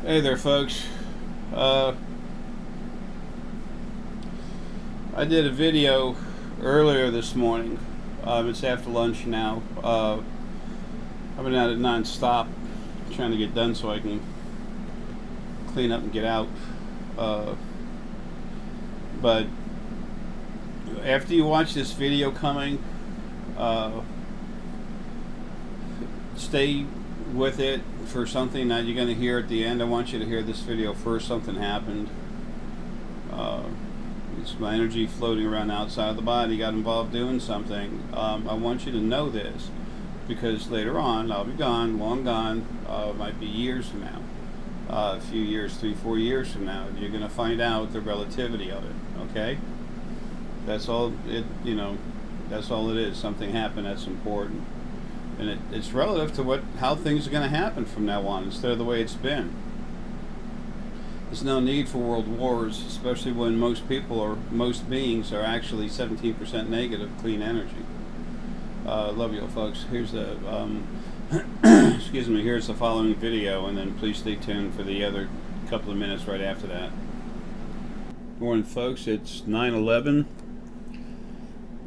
Hey there, folks. Uh, I did a video earlier this morning. It's after lunch now. I've been at it non-stop, trying to get done so I can clean up and get out. But after you watch this video coming, stay with it for something that you're going to hear at the end. I want you to hear this video first. Something happened. It's my energy floating around outside of the body got involved doing something. I want you to know this because later on I'll be gone, long gone. Might be years from now, a few years, 3-4 years from now. You're going to find out the relativity of it. Okay, that's all it. That's all it is. Something happened that's important. And it's relative to how things are going to happen from now on instead of the way it's been. There's no need for world wars, especially when most beings are actually 17% negative clean energy. Love you, folks. Here's the excuse me. Here's the following video, and then please stay tuned for the other couple of minutes right after that. Morning, folks. It's 9:11,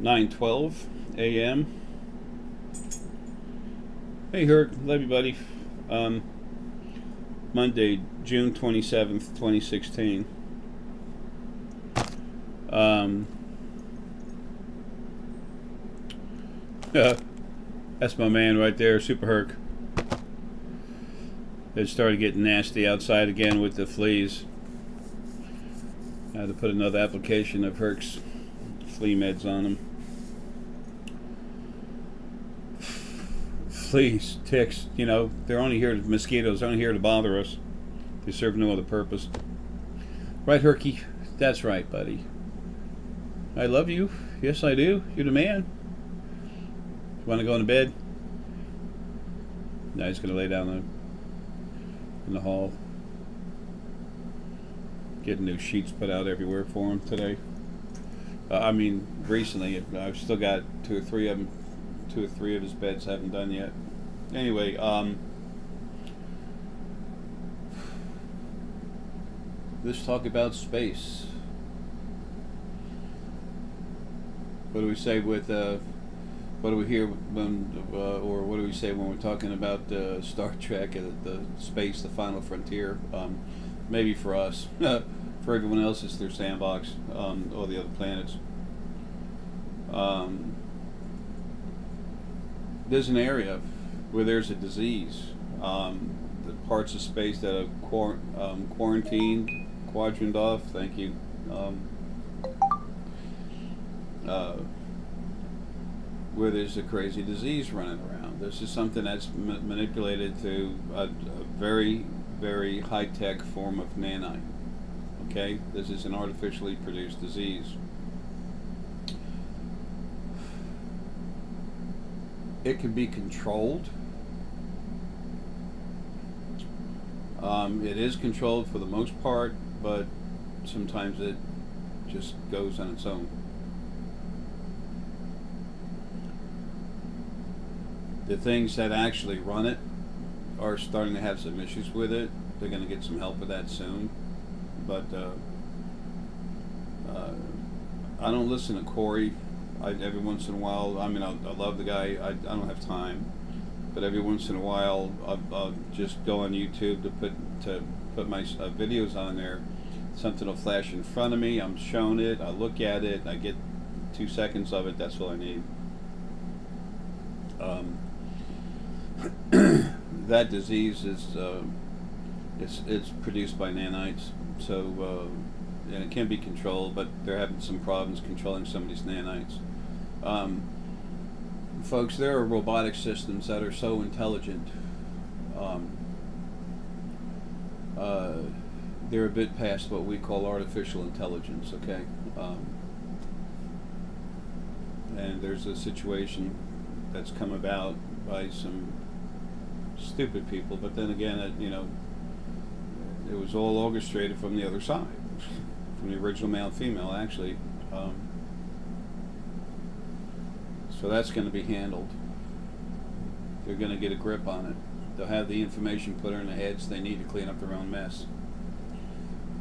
9:12 a.m. Hey, Herc, love you, buddy. Monday, June 27th, 2016. That's my man right there, Super Herc. It started getting nasty outside again with the fleas. I had to put another application of Herc's flea meds on them. Fleas, ticks, they're only here, mosquitoes, only here to bother us. They serve no other purpose. Right, Herky? That's right, buddy. I love you. Yes, I do. You're the man. You want to go into bed? Now he's going to lay down in the hall. Getting new sheets put out everywhere for him today. Recently. I've still got two or three of his beds haven't done yet. Anyway, let's talk about space. What do we say with what do we hear when or what do we say when we're talking about Star Trek and the space, the final frontier? Maybe for us. For everyone else it's their sandbox, all the other planets. There's an area where there's a disease. The parts of space that are quarantined, quadrant off. Thank you. Where there's a crazy disease running around. This is something that's manipulated to a very, very high-tech form of nanite. Okay, this is an artificially produced disease. It can be controlled. It is controlled for the most part, but sometimes it just goes on its own. The things that actually run it are starting to have some issues with it. They're going to get some help with that soon. But I don't listen to Corey. Every once in a while, I love the guy. I don't have time, but every once in a while, I'll just go on YouTube to put my videos on there. Something will flash in front of me. I'm shown it. I look at it. I get 2 seconds of it. That's all I need. That disease is it's produced by nanites. So. And it can be controlled, but they're having some problems controlling some of these nanites. Folks, there are robotic systems that are so intelligent. They're a bit past what we call artificial intelligence, okay? And there's a situation that's come about by some stupid people, but then again, it was all orchestrated from the other side. From the original male-female, actually. So that's going to be handled. They're going to get a grip on it. They'll have the information put in their heads they need to clean up their own mess.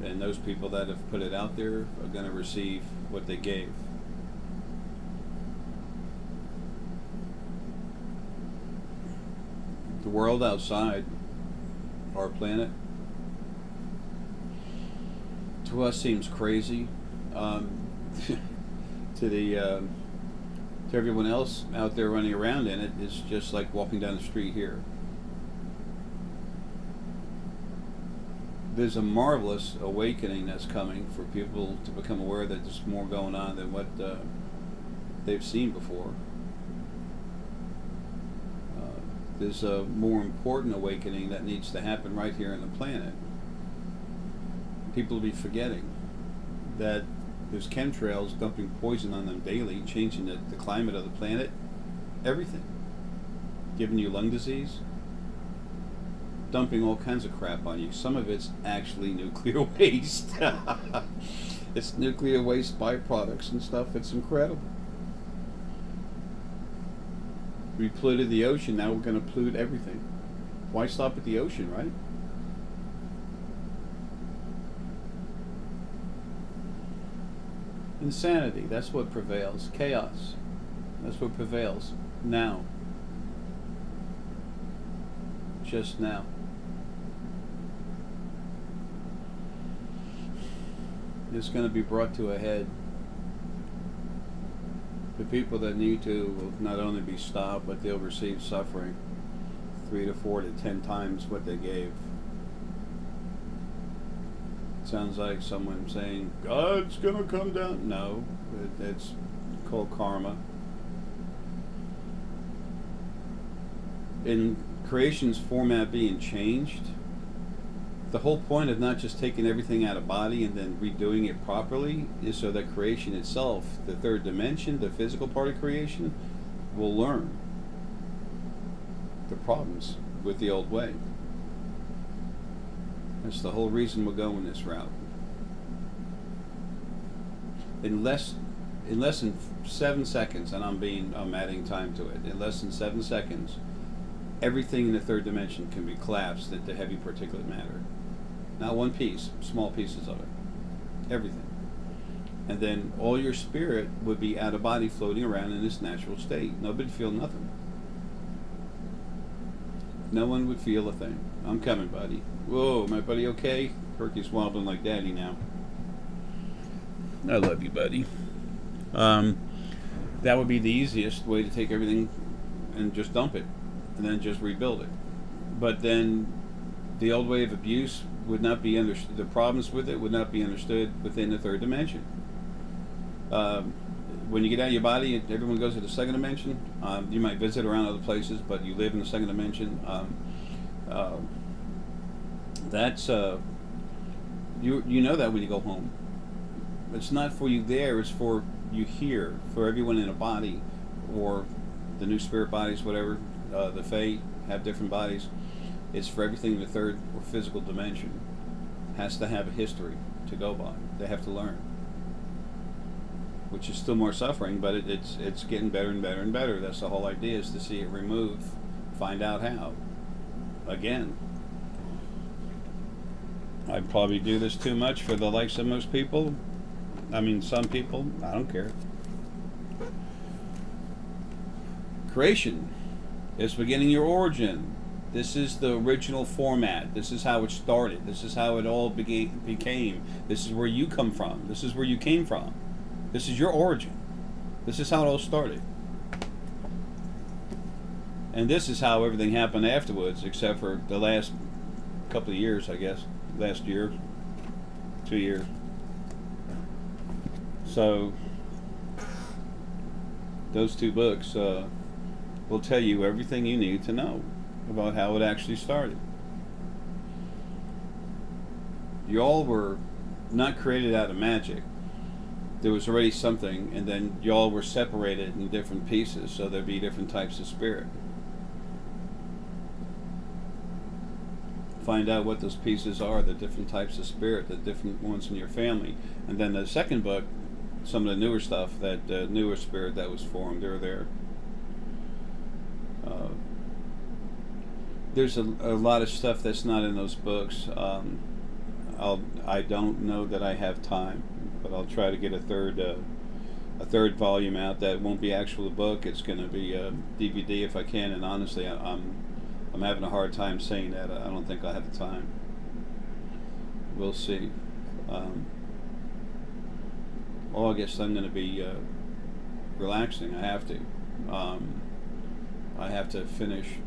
And those people that have put it out there are going to receive what they gave. The world outside our planet, to us, seems crazy. To everyone else out there running around in it, it's just like walking down the street here. There's a marvelous awakening that's coming for people to become aware that there's more going on than what they've seen before. There's a more important awakening that needs to happen right here on the planet. People will be forgetting that there's chemtrails dumping poison on them daily, changing the climate of the planet, everything. Giving you lung disease, dumping all kinds of crap on you. Some of it's actually nuclear waste. It's nuclear waste byproducts and stuff. It's incredible. We polluted the ocean, now we're going to pollute everything. Why stop at the ocean, right? Insanity, that's what prevails. Chaos, that's what prevails. Now. Just now. It's going to be brought to a head. The people that need to will not only be stopped, but they'll receive suffering 3 to 4 to 10 times what they gave. Sounds like someone saying, God's gonna come down. No, it's called karma. In creation's format being changed, the whole point of not just taking everything out of body and then redoing it properly is so that creation itself, the third dimension, the physical part of creation, will learn the problems with the old way. That's the whole reason we're going this route. In less than 7 seconds, and I'm adding time to it, in less than 7 seconds, everything in the third dimension can be collapsed into heavy particulate matter. Not one piece, small pieces of it. Everything. And then all your spirit would be out of body floating around in its natural state. Nobody would feel nothing. No one would feel a thing. I'm coming, buddy. Whoa, my buddy okay? Perky's wobbling like daddy now. I love you, buddy. That would be the easiest way to take everything and just dump it. And then just rebuild it. But then the old way of abuse would not be understood. The problems with it would not be understood within the third dimension. When you get out of your body, everyone goes to the second dimension. You might visit around other places, but you live in the second dimension. That's you know that when you go home. It's not for you there. It's for you here. For everyone in a body, or the new spirit bodies, whatever. The Fae have different bodies. It's for everything in the third or physical dimension. Has to have a history to go by. They have to learn. Which is still more suffering, but it's getting better and better and better. That's the whole idea, is to see it removed, find out how. Again, I probably do this too much for the likes of most people. I mean, some people, I don't care. Creation is beginning your origin. This is the original format. This is how it started. This is how it all became. This is where you come from. This is where you came from. This is your origin. This is how it all started. And this is how everything happened afterwards, except for the last couple of years, I guess. Last year, 2 years. So, those two books will tell you everything you need to know about how it actually started. You all were not created out of magic. There was already something, and then y'all were separated in different pieces, so there'd be different types of spirit. Find out what those pieces are, the different types of spirit, the different ones in your family. And then the second book, some of the newer stuff, that newer spirit that was formed, they're there. there's a lot of stuff that's not in those books. I don't know that I have time, but I'll try to get a third volume out that won't be actual book. It's going to be a DVD if I can. And honestly, I'm having a hard time saying that. I don't think I'll have the time. We'll see. August, I'm going to be relaxing. I have to. I have to finish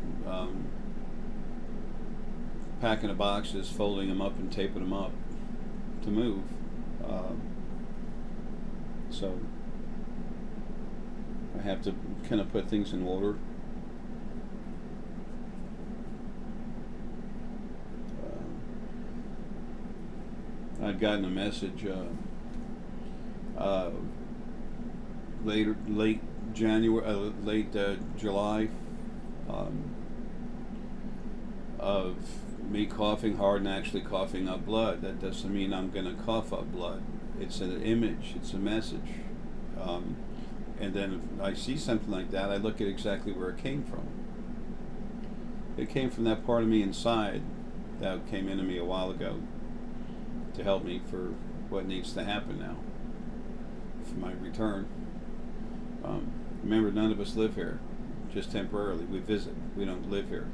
packing the boxes, folding them up, and taping them up to move. So I have to kind of put things in order. I'd gotten a message late January, late July, of me coughing hard and actually coughing up blood. That doesn't mean I'm going to cough up blood. It's an image. It's a message. And then if I see something like that, I look at exactly where it came from. It came from that part of me inside that came into me a while ago to help me for what needs to happen now for my return. Remember, none of us live here just temporarily. We visit. We don't live here.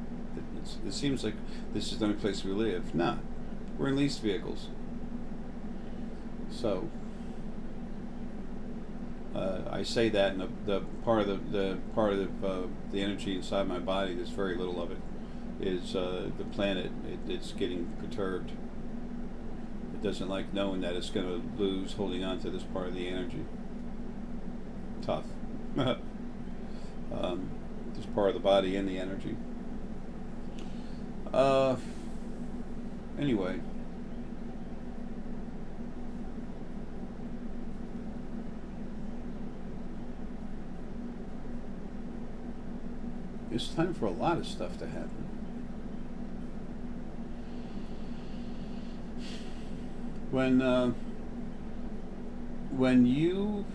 It seems like this is the only place we live. Nah, we're in leased vehicles. So I say that, and the part of the energy inside my body, there's very little of it, is the planet. It's getting perturbed. It doesn't like knowing that it's going to lose holding on to this part of the energy. Tough. This part of the body and the energy. Anyway. It's time for a lot of stuff to happen. When you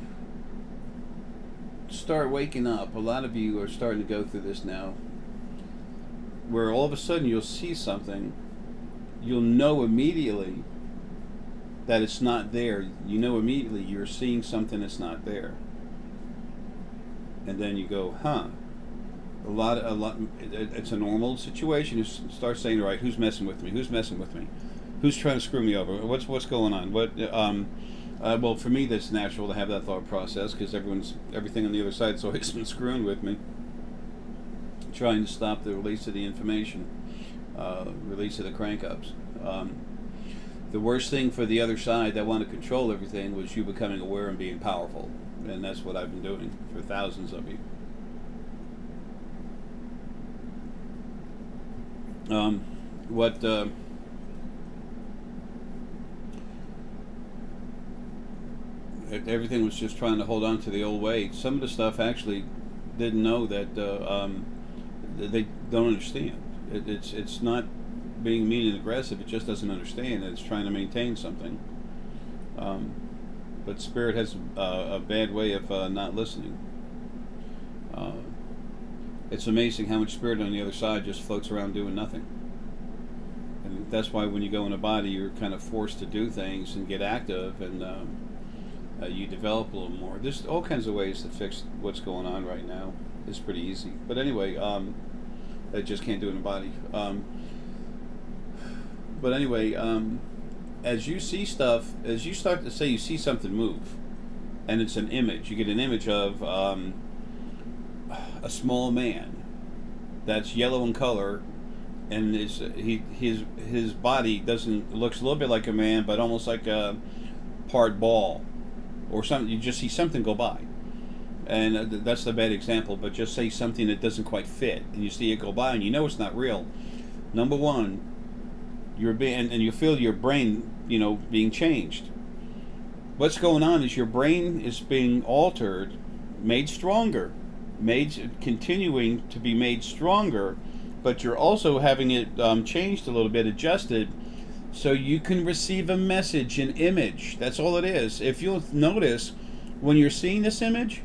start waking up, a lot of you are starting to go through this now, where all of a sudden you'll see something, you'll know immediately that it's not there. You know immediately you're seeing something that's not there. And then you go, huh. It's a normal situation. You start saying, all right, who's messing with me? Who's messing with me? Who's trying to screw me over? What's going on? Well, for me, that's natural to have that thought process, because everything on the other side's always been screwing with me, trying to stop the release of the information, release of the crank-ups. The worst thing for the other side that want to control everything was you becoming aware and being powerful, and that's what I've been doing for thousands of you. Everything was just trying to hold on to the old way. Some of the stuff actually didn't know that they don't understand. It's not being mean and aggressive. It just doesn't understand that it's trying to maintain something. But Spirit has a bad way of not listening. It's amazing how much Spirit on the other side just floats around doing nothing. And that's why when you go in a body, you're kind of forced to do things and get active, and you develop a little more. There's all kinds of ways to fix what's going on right now. It's pretty easy. But anyway, I just can't do it in a body. But anyway, as you see stuff, as you start to say you see something move, and it's an image, you get an image of a small man that's yellow in color, and his body looks a little bit like a man, but almost like a part ball or something. You just see something go by, and that's the bad example, but just say something that doesn't quite fit, and you see it go by, and you know it's not real. Number one, and you feel your brain, being changed. What's going on is your brain is being altered, made stronger, continuing to be made stronger, but you're also having it changed a little bit, adjusted, so you can receive a message, an image. That's all it is. If you'll notice, when you're seeing this image,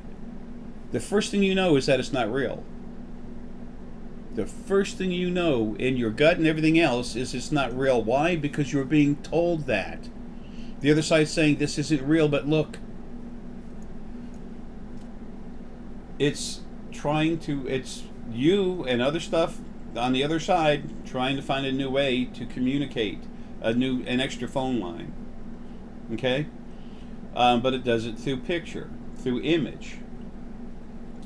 the first thing you know is that it's not real. the first thing you know in your gut and everything else is it's not real. Why? Because you're being told that. The other side's saying this isn't real, but look. It's you and other stuff on the other side trying to find a new way to communicate, an extra phone line. Okay? But it does it through picture, through image.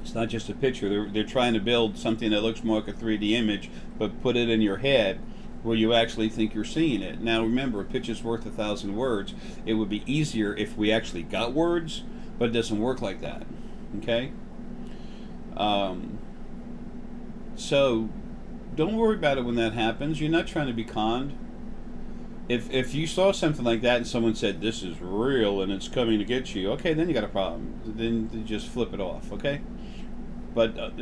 It's not just a picture. They're trying to build something that looks more like a 3D image, but put it in your head where you actually think you're seeing it. Now remember, a picture's worth 1,000 words. It would be easier if we actually got words, but it doesn't work like that. Okay? So don't worry about it when that happens. You're not trying to be conned. If you saw something like that and someone said this is real and it's coming to get you, okay, then you got a problem. Then you just flip it off, okay? But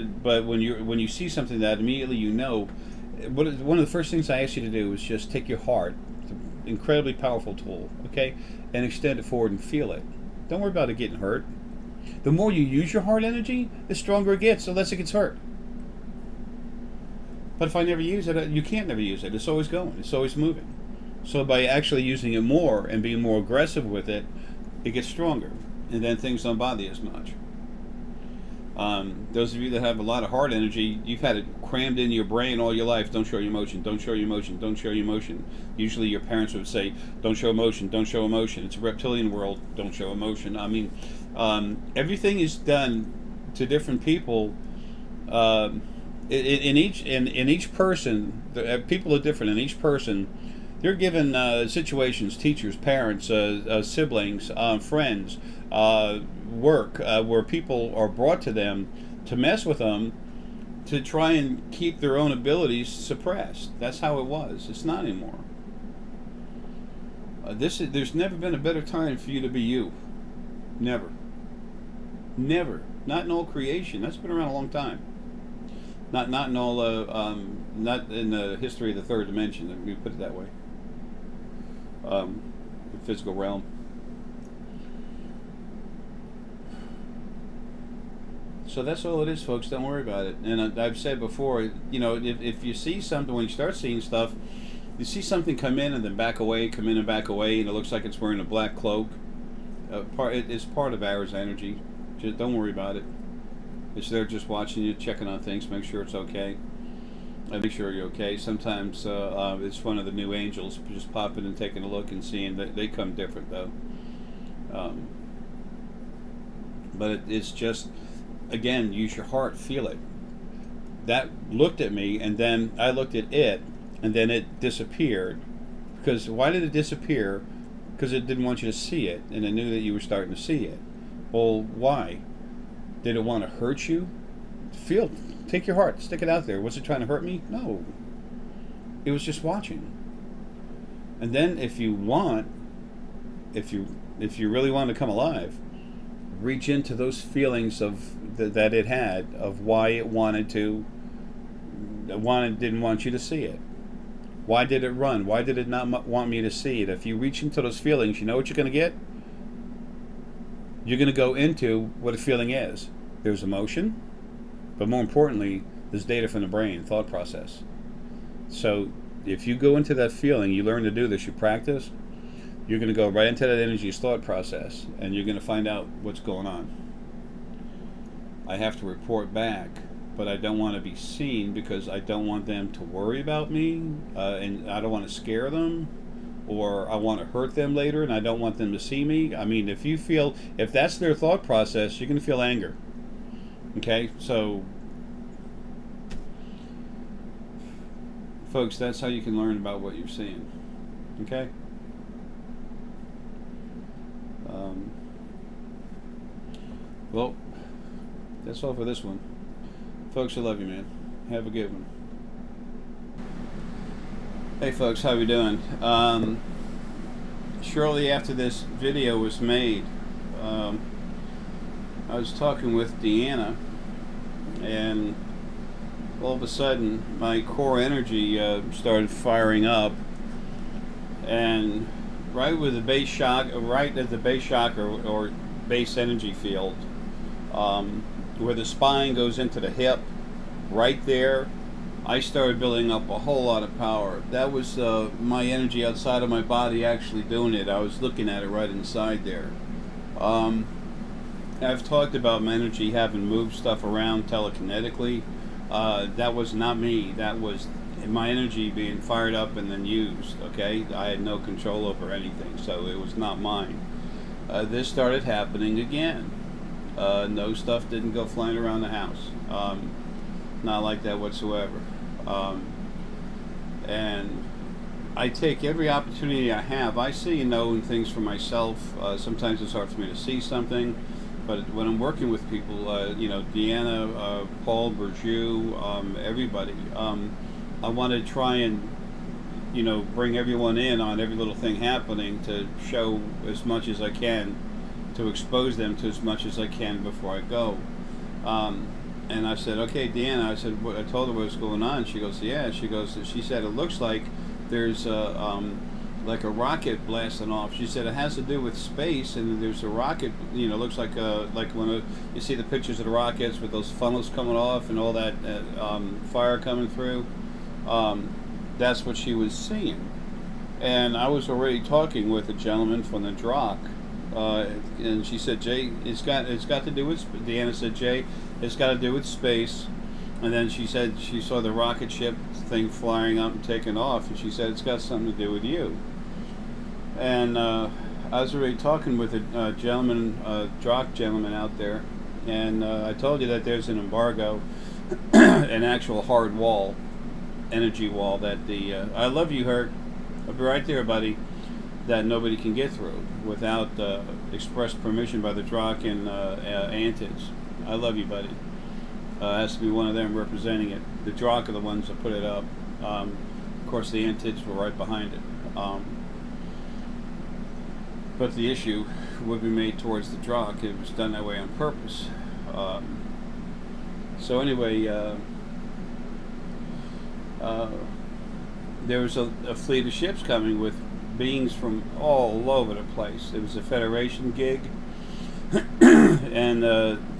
when you see something that immediately you know, one of the first things I ask you to do is just take your heart, it's an incredibly powerful tool, okay, and extend it forward and feel it. Don't worry about it getting hurt. The more you use your heart energy, the stronger it gets, the less it gets hurt. But if I never use it, you can't never use it. It's always going. It's always moving. So by actually using it more and being more aggressive with it, it gets stronger. And then things don't bother you as much. Those of you that have a lot of heart energy, you've had it crammed in your brain all your life. Don't show your emotion. Don't show your emotion. Don't show your emotion. Usually your parents would say, don't show emotion. Don't show emotion. It's a reptilian world. Don't show emotion. I mean, everything is done to different people. In each person, people are different. In each person, they're given situations, teachers, parents, siblings, friends, work, where people are brought to them to mess with them, to try and keep their own abilities suppressed. That's how it was. It's not anymore. There's never been a better time for you to be you. Never. Never. Not in all creation. That's been around a long time. Not in all. Not in the history of the third dimension. Let me put it that way. The physical realm. So that's all it is, folks. Don't worry about it. And I've said before, you know, if you see something, when you start seeing stuff, you see something come in and then back away, come in and back away, and it looks like it's wearing a black cloak. It's part of Aver's energy. Just don't worry about it. It's there just watching you, checking on things, make sure it's okay. And make sure you're okay. Sometimes it's one of the new angels just popping and taking a look and seeing that they come different, though. But it's just, again, use your heart, feel it. That looked at me, and then I looked at it, and then it disappeared. Because why did it disappear? Because it didn't want you to see it, and it knew that you were starting to see it. Well, why? Did it want to hurt you? Take your heart, stick it out there. Was it trying to hurt me? No. It was just watching. And then if you really want to come alive, reach into those feelings that it had of why it didn't want you to see it. Why did it run? Why did it not want me to see it? If you reach into those feelings, you know what you're going to get? You're going to go into what a feeling is. There's emotion, but more importantly, there's data from the brain, thought process. So if you go into that feeling, you learn to do this, you practice, you're going to go right into that energy's thought process, and you're going to find out what's going on. I have to report back, but I don't want to be seen because I don't want them to worry about me, and I don't want to scare them, or I want to hurt them later, and I don't want them to see me. I mean, if that's their thought process, you're going to feel anger. Okay, so folks, that's how you can learn about what you're seeing. Okay. Well, that's all for this one. Folks, I love you, man. Have a good one. Hey folks, how we doing? Shortly after this video was made, I was talking with Deanna, and all of a sudden my core energy started firing up, and right at the base shock or base energy field, where the spine goes into the hip, right there, I started building up a whole lot of power. That was my energy outside of my body actually doing it. I was looking at it right inside there. I've talked about my energy having moved stuff around telekinetically. That was not me. That was my energy being fired up and then used. Okay, I had no control over anything, so it was not mine. This started happening again. No, stuff didn't go flying around the house. Not like that whatsoever. And I take every opportunity I have. I see and know things for myself. Sometimes it's hard for me to see something, but when I'm working with people, Deanna, Paul, Burju, everybody, I want to try and, bring everyone in on every little thing happening to show as much as I can, to expose them to as much as I can before I go. And I said, okay, Deanna, I told her what was going on. She goes, yeah. She said, it looks like there's like a rocket blasting off. She said it has to do with space, and there's a rocket, looks like when you see the pictures of the rockets with those funnels coming off and all that fire coming through. That's what she was seeing. And I was already talking with a gentleman from the Drachk. And she said, Jay, it's got to do with, Deanna said, Jay, it's got to do with space. And then she said she saw the rocket ship thing flying up and taking off, and she said it's got something to do with you. And I was already talking with a gentleman, Drachk gentleman out there, and I told you that there's an embargo, an actual hard wall, energy wall that I love you, Hurt. I'll be right there, buddy. That nobody can get through without express permission by the Drachk and Antids. I love you, buddy. Has to be one of them representing it. The Drachk are the ones that put it up. Of course, the Antids were right behind it. But the issue would be made towards the Drachk. It was done that way on purpose. So anyway, there was a fleet of ships coming with beings from all over the place. It was a Federation gig, and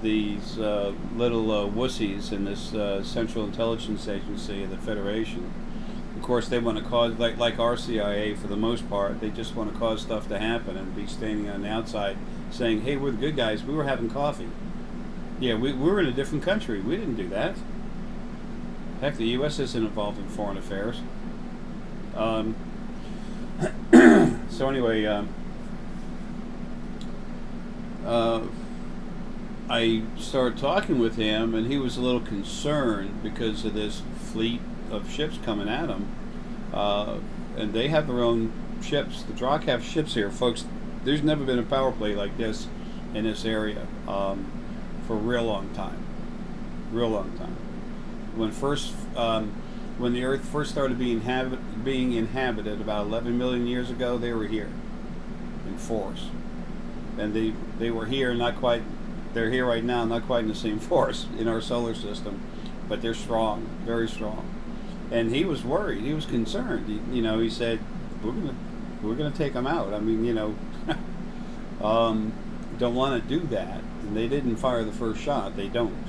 these little wussies in this Central Intelligence Agency of the Federation. Of course, they want to cause, like our CIA for the most part, they just want to cause stuff to happen and be standing on the outside saying, hey, we're the good guys, we were having coffee. Yeah, we were in a different country. We didn't do that. Heck, the U.S. isn't involved in foreign affairs. So anyway, I started talking with him, and he was a little concerned because of this fleet of ships coming at him. And they have their own ships. The Drachk have ships here, folks. There's never been a power play like this in this area for a real long time. Real long time. When the Earth first started being inhabited about 11 million years ago, they were here in force. And they were here, not quite, they're here right now, not quite in the same force in our solar system, but they're strong, very strong. And he was worried, he was concerned. He said, we're gonna take them out. I mean, don't want to do that. And they didn't fire the first shot. They don't.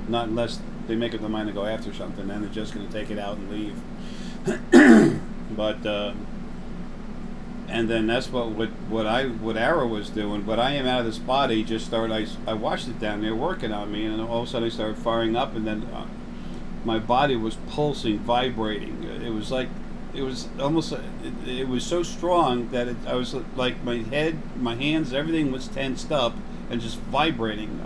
Not unless they make up their mind to go after something, then they're just going to take it out and leave. But and then that's what Arrow was doing. But I am out of this body. Just started. I watched it down there working on me, and all of a sudden I started firing up, and then my body was pulsing, vibrating. It was like it was almost. It was so strong that I was like my head, my hands, everything was tensed up and just vibrating.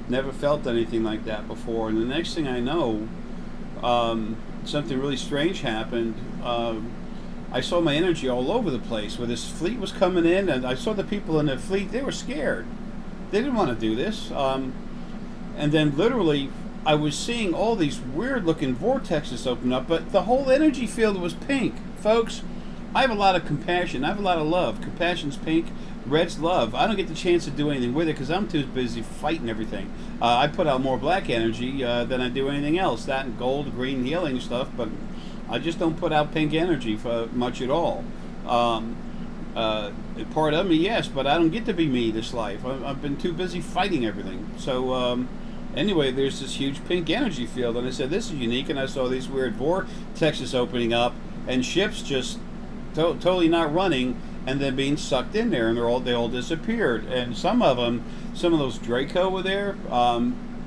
Never felt anything like that before. And the next thing I know, something really strange happened. I saw my energy all over the place where this fleet was coming in, and I saw the people in the fleet, they were scared. They didn't want to do this. And then literally, I was seeing all these weird looking vortexes open up, but the whole energy field was pink. Folks, I have a lot of compassion. I have a lot of love. Compassion's pink. Red's love. I don't get the chance to do anything with it because I'm too busy fighting everything. I put out more black energy than I do anything else. That and gold, green, healing stuff, but I just don't put out pink energy for much at all. Part of me, yes, but I don't get to be me this life. I've been too busy fighting everything. So, Anyway, there's this huge pink energy field, and I said, this is unique, and I saw these weird vortexes opening up, and ships just totally not running, and then being sucked in there, and they all disappeared. And some of those Draco were there,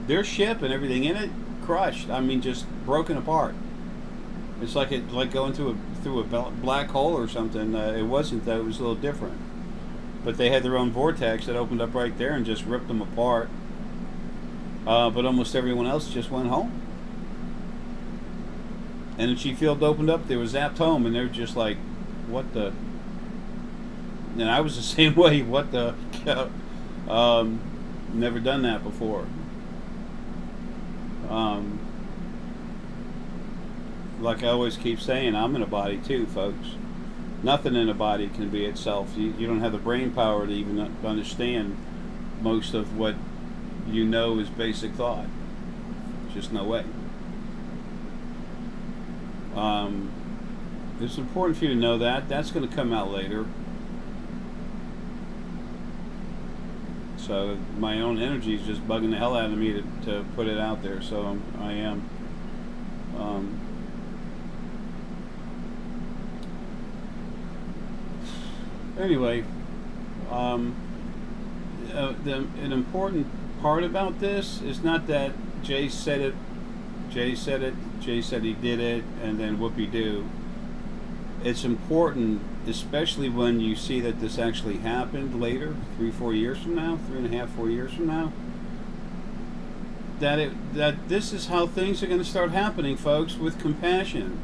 their ship and everything in it crushed. I mean, just broken apart. It's like going through a black hole or something. It wasn't that; it was a little different. But they had their own vortex that opened up right there and just ripped them apart. But almost everyone else just went home. Energy field opened up. They were zapped home, and they're just like, "What the?" And I was the same way. What the? Never done that before. Like I always keep saying, I'm in a body too, folks. Nothing in a body can be itself. You don't have the brain power to even understand most of what you know is basic thought. Just no way. It's important for you to know that. That's going to come out later. So my own energy is just bugging the hell out of me to put it out there. So I am. Anyway, an important part about this is not that Jay said it, Jay said he did it, and then whoopee-doo. It's important, especially when you see that this actually happened later, 3-4 years from now, 3.5-4 years from now, that this is how things are going to start happening, folks, with compassion,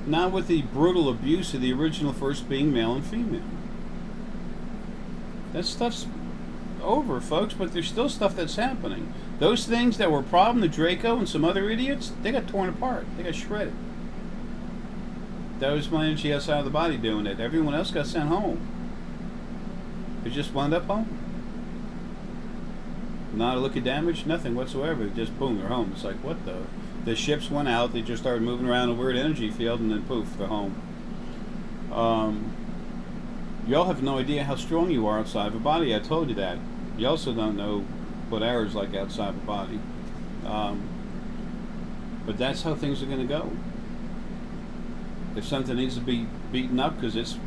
not with the brutal abuse of the original first being male and female. That stuff's over, folks, but there's still stuff that's happening. Those things that were a problem, the Draco and some other idiots, they got torn apart. They got shredded. That was my energy outside of the body doing it. Everyone else got sent home. They just wound up home. Not a look of damage, nothing whatsoever. Just boom, they're home. It's like, what the? The ships went out, they just started moving around a weird energy field, and then poof, they're home. Y'all have no idea how strong you are outside of a body. I told you that. You also don't know what air is like outside of a body. But that's how things are going to go. If something needs to be beaten up because it's,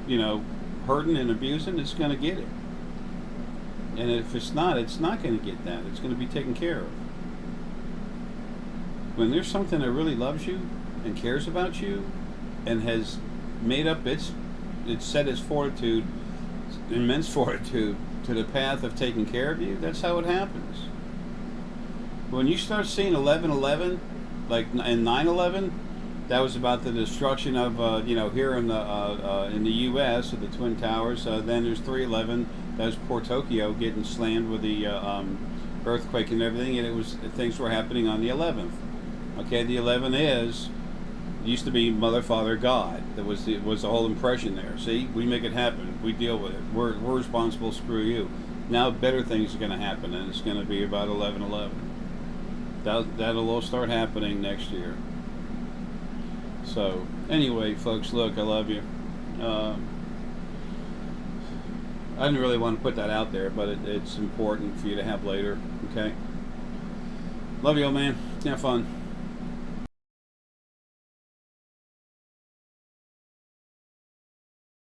hurting and abusing, it's going to get it. And if it's not going to get that. It's going to be taken care of. When there's something that really loves you and cares about you and has made up its set its fortitude, immense fortitude, to the path of taking care of you, that's how it happens. When you start seeing 11/11, like in 9/11, that was about the destruction of here in the U.S. of the Twin Towers. Then there's 3/11. That was poor Tokyo getting slammed with the earthquake and everything, and things were happening on the 11th. Okay, the 11 used to be Mother, Father, God. That was the whole impression there. See, we make it happen. We deal with it. We're responsible. Screw you. Now better things are going to happen, and it's going to be about 11/11. That'll all start happening next year. So anyway, folks, look, I love you. I didn't really want to put that out there, but it's important for you to have later. Okay. Love you, old man. Have fun.